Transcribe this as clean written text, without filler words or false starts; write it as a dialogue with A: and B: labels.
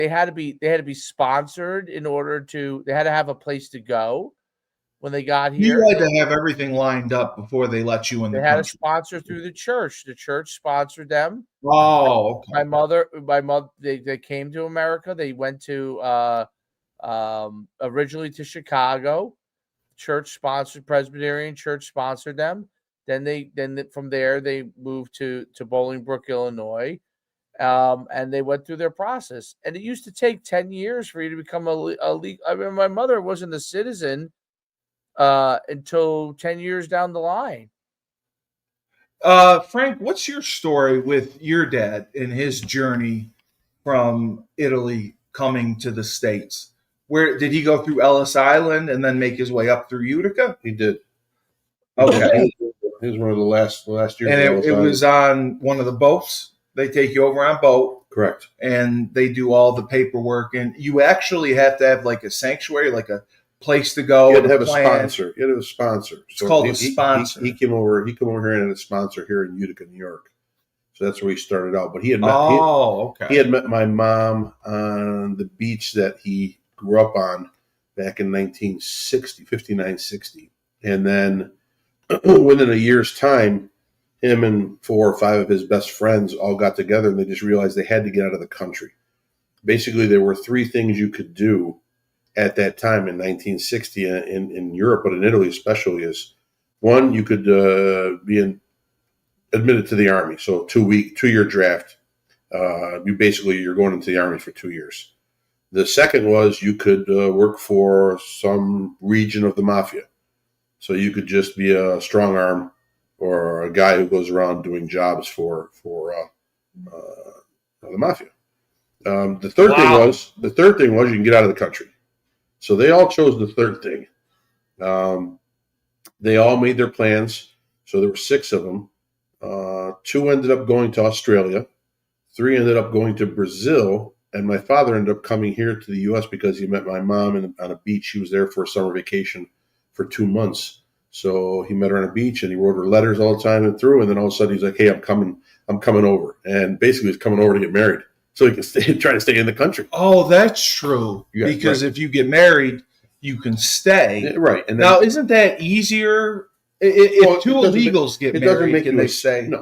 A: they had to be sponsored in order to. They had to have a place to go when they got
B: You
A: here.
B: had to have everything lined up before they let you in
A: They
B: the
A: had a
B: country.
A: sponsor through the church. The church sponsored them.
B: Oh, okay.
A: My mother, they came to America. They went to originally to Chicago. Church sponsored Presbyterian church sponsored them. From there they moved to Bolingbrook, Illinois, and they went through their process. And it used to take 10 years for you to become a legal. I mean, my mother wasn't a citizen until 10 years down the line.
B: Frank, what's your story with your dad and his journey from Italy coming to the States? Where did he go through Ellis Island and then make his way up through Utica?
C: He did.
B: Okay.
C: He was one of the last years.
B: And
C: of
B: it was on one of the boats. They take you over on a boat.
C: correct.
B: And they do all the paperwork. And you actually have to have like a sanctuary, like a place to go.
C: You had to have a
B: plan.
C: sponsor. You had to have a sponsor.
B: It's called a sponsor.
C: He came over. He came over here and had a sponsor here in Utica, New York. So that's where he started out. But he had met.
B: Okay.
C: He had met my mom on the beach that he grew up on back in 1960, 59, 60. And then within a year's time, him and 4 or 5 of his best friends all got together and they just realized they had to get out of the country. Basically, there were 3 things you could do at that time in 1960 in Europe, but in Italy especially, is one, you could be admitted to the army. So 2-year draft. You're going into the army for 2 years. The second was you could work for some region of the mafia. So you could just be a strong arm or a guy who goes around doing jobs for the mafia. The third thing was you can get out of the country. So they all chose the third thing. They all made their plans. So there were 6 of them. 2 ended up going to Australia. 3 ended up going to Brazil. And my father ended up coming here to the U.S. because he met my mom on a beach. He was there for a summer vacation for 2 months. So he met her on a beach and he wrote her letters all the time and through. And then all of a sudden he's like, hey, I'm coming over. And basically he's coming over to get married so he can try to stay in the country.
B: Oh, that's true.
C: Yeah,
B: because
C: right.
B: if you get married, you can stay.
C: Yeah, right. And
B: now, isn't that easier if 2 illegals get married?
C: It doesn't make
B: can
C: you
B: they stay?
C: No.